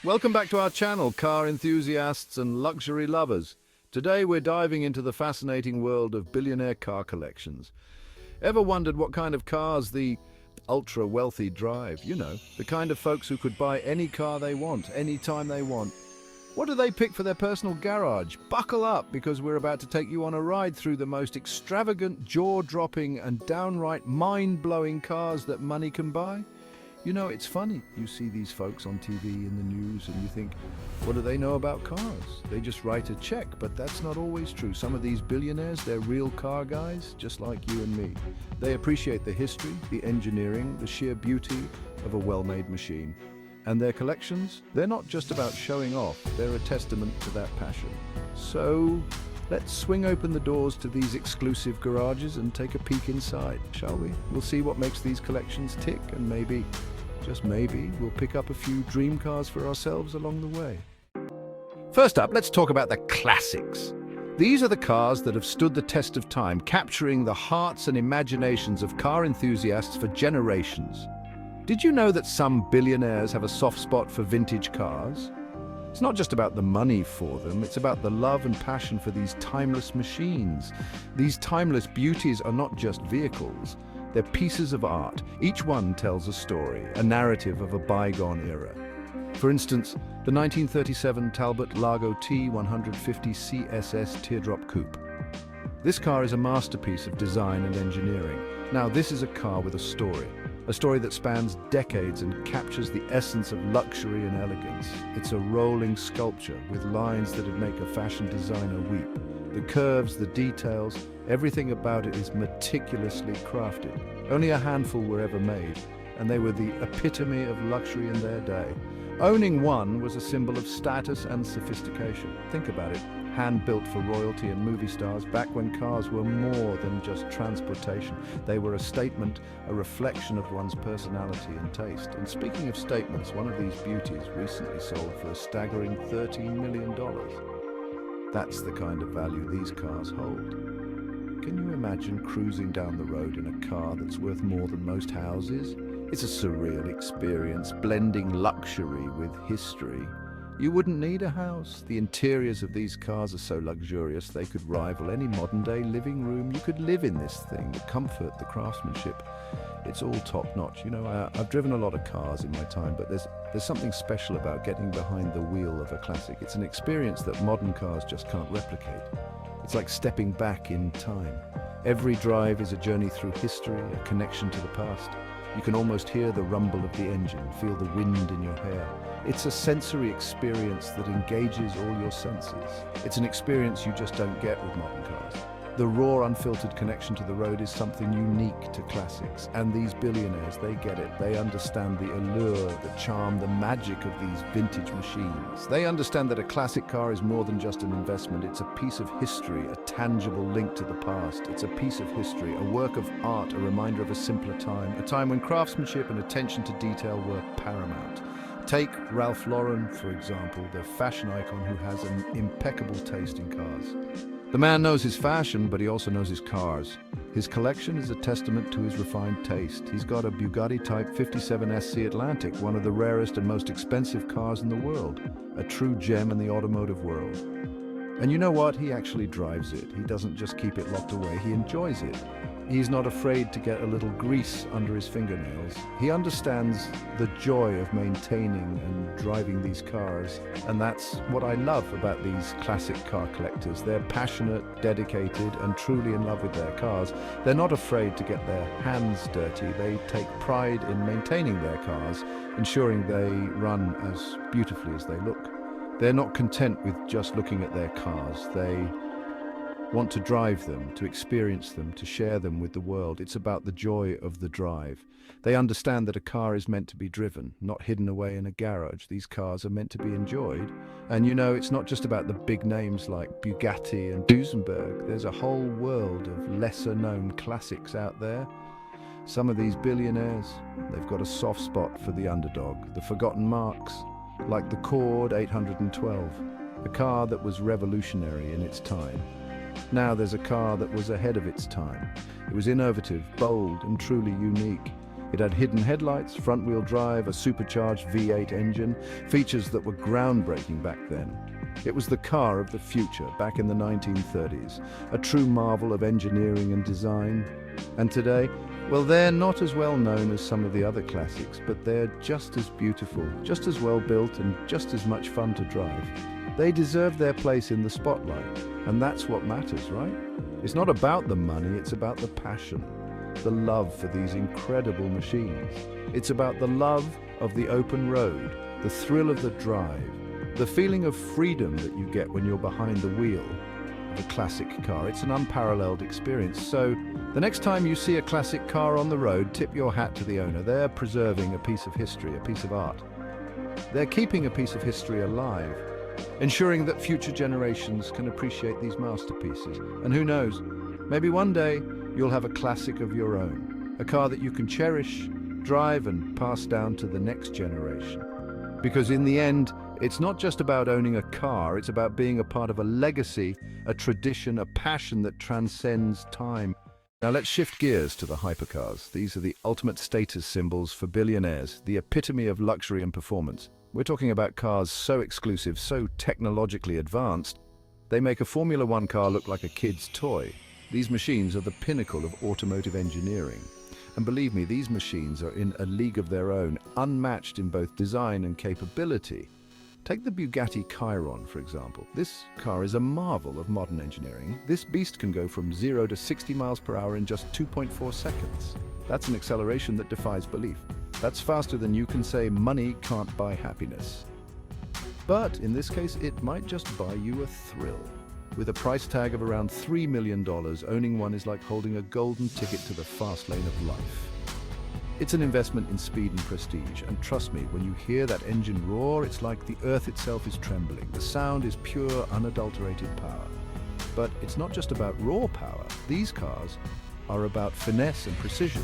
Welcome back to our channel, car enthusiasts and luxury lovers. Today we're diving into the fascinating world of billionaire car collections. Ever wondered what kind of cars the ultra-wealthy drive? You know, the kind of folks who could buy any car they want, anytime they want. What do they pick for their personal garage? Buckle up, because we're about to take you on a ride through the most extravagant, jaw-dropping and downright mind-blowing cars that money can buy. You know, it's funny. You see these folks on TV in the news and you think, what do they know about cars? They just write a check, but that's not always true. Some of these billionaires, they're real car guys, just like you and me. They appreciate the history, the engineering, the sheer beauty of a well-made machine. And their collections, they're not just about showing off, they're a testament to that passion. So, let's swing open the doors to these exclusive garages and take a peek inside, shall we? We'll see what makes these collections tick, and maybe, just maybe, we'll pick up a few dream cars for ourselves along the way. First up, let's talk about the classics. These are the cars that have stood the test of time, capturing the hearts and imaginations of car enthusiasts for generations. Did you know that some billionaires have a soft spot for vintage cars? It's not just about the money for them, it's about the love and passion for these timeless machines. These timeless beauties are not just vehicles, they're pieces of art. Each one tells a story, a narrative of a bygone era. For instance, the 1937 Talbot Lago T150 CSS Teardrop Coupe. This car is a masterpiece of design and engineering. Now, this is a car with a story that spans decades and captures the essence of luxury and elegance. It's a rolling sculpture with lines that'd make a fashion designer weep. The curves, the details, everything about it is meticulously crafted. Only a handful were ever made, and they were the epitome of luxury in their day. Owning one was a symbol of status and sophistication. Think about it. Hand-built for royalty and movie stars back when cars were more than just transportation. They were a statement, a reflection of one's personality and taste. And speaking of statements, one of these beauties recently sold for a staggering $13 million. That's the kind of value these cars hold. Can you imagine cruising down the road in a car that's worth more than most houses? It's a surreal experience, blending luxury with history. You wouldn't need a house. The interiors of these cars are so luxurious they could rival any modern-day living room. You could live in this thing. The comfort, the craftsmanship, it's all top-notch. You know, I've driven a lot of cars in my time, but there's something special about getting behind the wheel of a classic. It's an experience that modern cars just can't replicate. It's like stepping back in time. Every drive is a journey through history, a connection to the past. You can almost hear the rumble of the engine, feel the wind in your hair. It's a sensory experience that engages all your senses. It's an experience you just don't get with modern cars. The raw, unfiltered connection to the road is something unique to classics. And these billionaires, they get it. They understand the allure, the charm, the magic of these vintage machines. They understand that a classic car is more than just an investment. It's a piece of history, a tangible link to the past. It's a piece of history, a work of art, a reminder of a simpler time, a time when craftsmanship and attention to detail were paramount. Take Ralph Lauren, for example, the fashion icon who has an impeccable taste in cars. The man knows his fashion, but he also knows his cars. His collection is a testament to his refined taste. He's got a Bugatti Type 57 SC Atlantic, one of the rarest and most expensive cars in the world, a true gem in the automotive world. And you know what? He actually drives it. He doesn't just keep it locked away, he enjoys it. He's not afraid to get a little grease under his fingernails. He understands the joy of maintaining and driving these cars, and that's what I love about these classic car collectors. They're passionate, dedicated, and truly in love with their cars. They're not afraid to get their hands dirty. They take pride in maintaining their cars, ensuring they run as beautifully as they look. They're not content with just looking at their cars. They want to drive them, to experience them, to share them with the world. It's about the joy of the drive. They understand that a car is meant to be driven, not hidden away in a garage. These cars are meant to be enjoyed. And you know, it's not just about the big names like Bugatti and Duesenberg. There's a whole world of lesser-known classics out there. Some of these billionaires, they've got a soft spot for the underdog, the forgotten marks, like the Cord 812, a car that was revolutionary in its time. Now there's a car that was ahead of its time. It was innovative, bold, and truly unique. It had hidden headlights, front-wheel drive, a supercharged V8 engine, features that were groundbreaking back then. It was the car of the future back in the 1930s, a true marvel of engineering and design. And today, well, they're not as well known as some of the other classics, but they're just as beautiful, just as well built, and just as much fun to drive. They deserve their place in the spotlight, and that's what matters, right? It's not about the money, it's about the passion, the love for these incredible machines. It's about the love of the open road, the thrill of the drive, the feeling of freedom that you get when you're behind the wheel of a classic car. It's an unparalleled experience. So the next time you see a classic car on the road, tip your hat to the owner. They're preserving a piece of history, a piece of art. They're keeping a piece of history alive, ensuring that future generations can appreciate these masterpieces. And who knows, maybe one day you'll have a classic of your own, a car that you can cherish, drive, and pass down to the next generation. Because in the end, it's not just about owning a car, it's about being a part of a legacy, a tradition, a passion that transcends time. Now let's shift gears to the hypercars. These are the ultimate status symbols for billionaires, the epitome of luxury and performance. We're talking about cars so exclusive, so technologically advanced, they make a Formula One car look like a kid's toy. These machines are the pinnacle of automotive engineering. And believe me, these machines are in a league of their own, unmatched in both design and capability. Take the Bugatti Chiron, for example. This car is a marvel of modern engineering. This beast can go from 0 to 60 miles per hour in just 2.4 seconds. That's an acceleration that defies belief. That's faster than you can say money can't buy happiness. But in this case, it might just buy you a thrill. With a price tag of around $3 million, owning one is like holding a golden ticket to the fast lane of life. It's an investment in speed and prestige, and trust me, when you hear that engine roar, it's like the earth itself is trembling. The sound is pure, unadulterated power. But it's not just about raw power. These cars are about finesse and precision.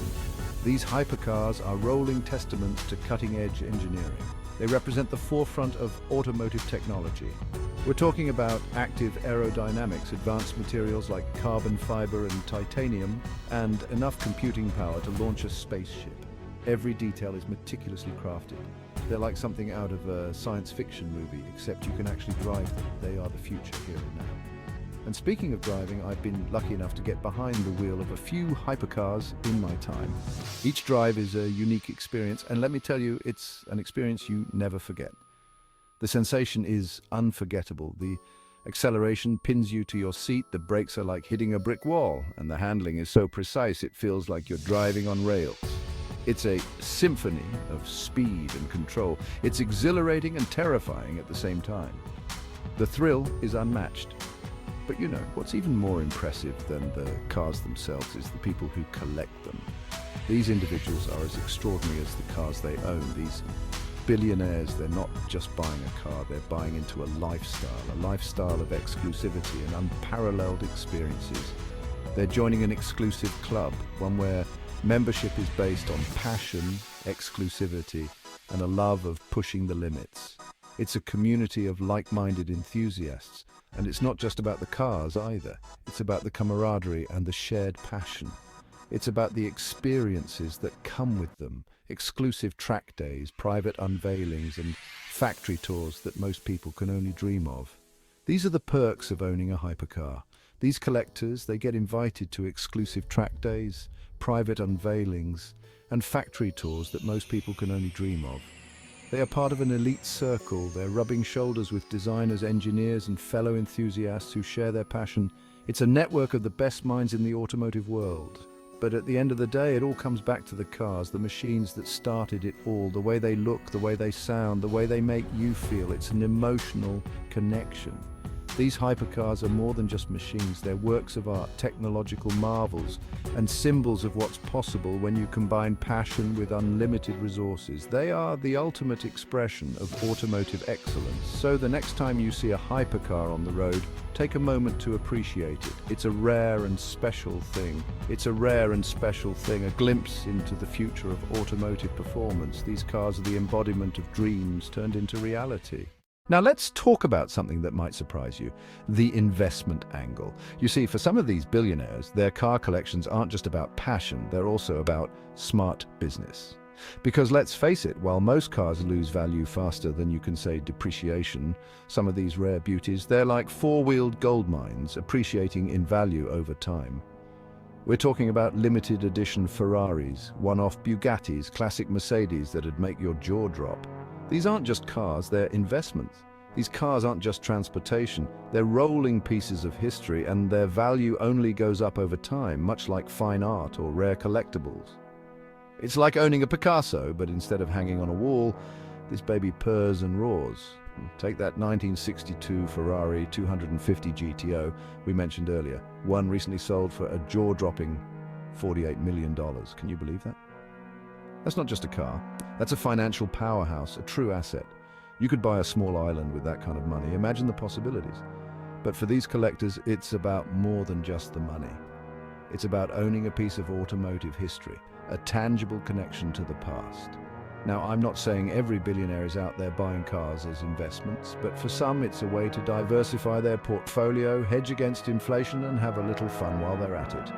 These hypercars are rolling testaments to cutting-edge engineering. They represent the forefront of automotive technology. We're talking about active aerodynamics, advanced materials like carbon fiber and titanium, and enough computing power to launch a spaceship. Every detail is meticulously crafted. They're like something out of a science fiction movie, except you can actually drive them. They are the future here and now. And speaking of driving, I've been lucky enough to get behind the wheel of a few hypercars in my time. Each drive is a unique experience, and let me tell you, it's an experience you never forget. The sensation is unforgettable. The acceleration pins you to your seat, the brakes are like hitting a brick wall, and the handling is so precise it feels like you're driving on rails. It's a symphony of speed and control. It's exhilarating and terrifying at the same time. The thrill is unmatched. But you know, what's even more impressive than the cars themselves is the people who collect them. These individuals are as extraordinary as the cars they own. These billionaires, they're not just buying a car, they're buying into a lifestyle of exclusivity and unparalleled experiences. They're joining an exclusive club, one where membership is based on passion, exclusivity, and a love of pushing the limits. It's a community of like-minded enthusiasts. And it's not just about the cars either. It's about the camaraderie and the shared passion. It's about the experiences that come with them. Exclusive track days, private unveilings, and factory tours that most people can only dream of. These are the perks of owning a hypercar. These collectors, they get invited to exclusive track days, private unveilings, and factory tours that most people can only dream of. They are part of an elite circle. They're rubbing shoulders with designers, engineers, and fellow enthusiasts who share their passion. It's a network of the best minds in the automotive world. But at the end of the day, it all comes back to the cars, the machines that started it all, the way they look, the way they sound, the way they make you feel. It's an emotional connection. These hypercars are more than just machines. They're works of art, technological marvels, and symbols of what's possible when you combine passion with unlimited resources. They are the ultimate expression of automotive excellence. So the next time you see a hypercar on the road, take a moment to appreciate it. It's a rare and special thing. It's a rare and special thing, a glimpse into the future of automotive performance. These cars are the embodiment of dreams turned into reality. Now let's talk about something that might surprise you, the investment angle. You see, for some of these billionaires, their car collections aren't just about passion, they're also about smart business. Because let's face it, while most cars lose value faster than you can say depreciation, some of these rare beauties, they're like four-wheeled gold mines, appreciating in value over time. We're talking about limited edition Ferraris, one-off Bugattis, classic Mercedes that'd make your jaw drop. These aren't just cars, they're investments. These cars aren't just transportation, they're rolling pieces of history, and their value only goes up over time, much like fine art or rare collectibles. It's like owning a Picasso, but instead of hanging on a wall, this baby purrs and roars. Take that 1962 Ferrari 250 GTO we mentioned earlier. One recently sold for a jaw-dropping $48 million. Can you believe that? That's not just a car. That's a financial powerhouse, a true asset. You could buy a small island with that kind of money. Imagine the possibilities. But for these collectors, it's about more than just the money. It's about owning a piece of automotive history, a tangible connection to the past. Now, I'm not saying every billionaire is out there buying cars as investments, but for some it's a way to diversify their portfolio, hedge against inflation, and have a little fun while they're at it.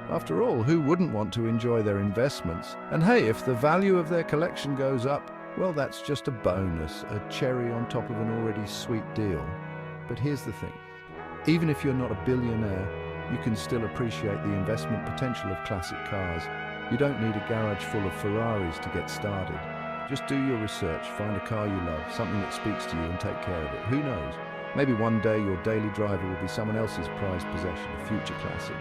After all, who wouldn't want to enjoy their investments? And hey, if the value of their collection goes up, well, that's just a bonus, a cherry on top of an already sweet deal. But here's the thing. Even if you're not a billionaire, you can still appreciate the investment potential of classic cars. You don't need a garage full of Ferraris to get started. Just do your research, find a car you love, something that speaks to you, and take care of it. Who knows? Maybe one day your daily driver will be someone else's prized possession, a future classic.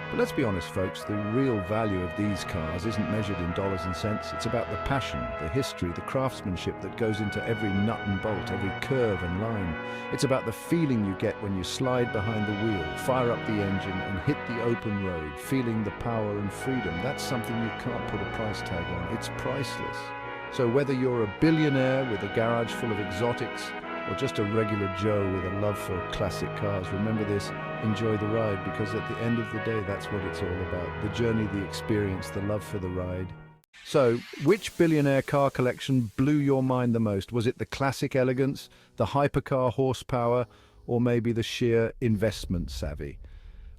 But let's be honest, folks, the real value of these cars isn't measured in dollars and cents. It's about the passion, the history, the craftsmanship that goes into every nut and bolt, every curve and line. It's about the feeling you get when you slide behind the wheel, fire up the engine, and hit the open road, feeling the power and freedom. That's something you can't put a price tag on. It's priceless. So whether you're a billionaire with a garage full of exotics, or just a regular Joe with a love for classic cars, remember this, enjoy the ride, because at the end of the day, that's what it's all about. The journey, the experience, the love for the ride. So, which billionaire car collection blew your mind the most? Was it the classic elegance, the hypercar horsepower, or maybe the sheer investment savvy?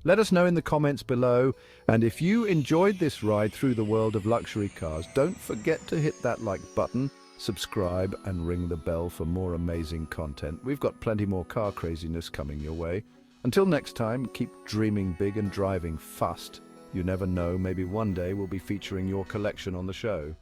Let us know in the comments below, and if you enjoyed this ride through the world of luxury cars, don't forget to hit that like button, subscribe, and ring the bell for more amazing content. We've got plenty more car craziness coming your way. Until next time, keep dreaming big and driving fast. You never know, maybe one day we'll be featuring your collection on the show.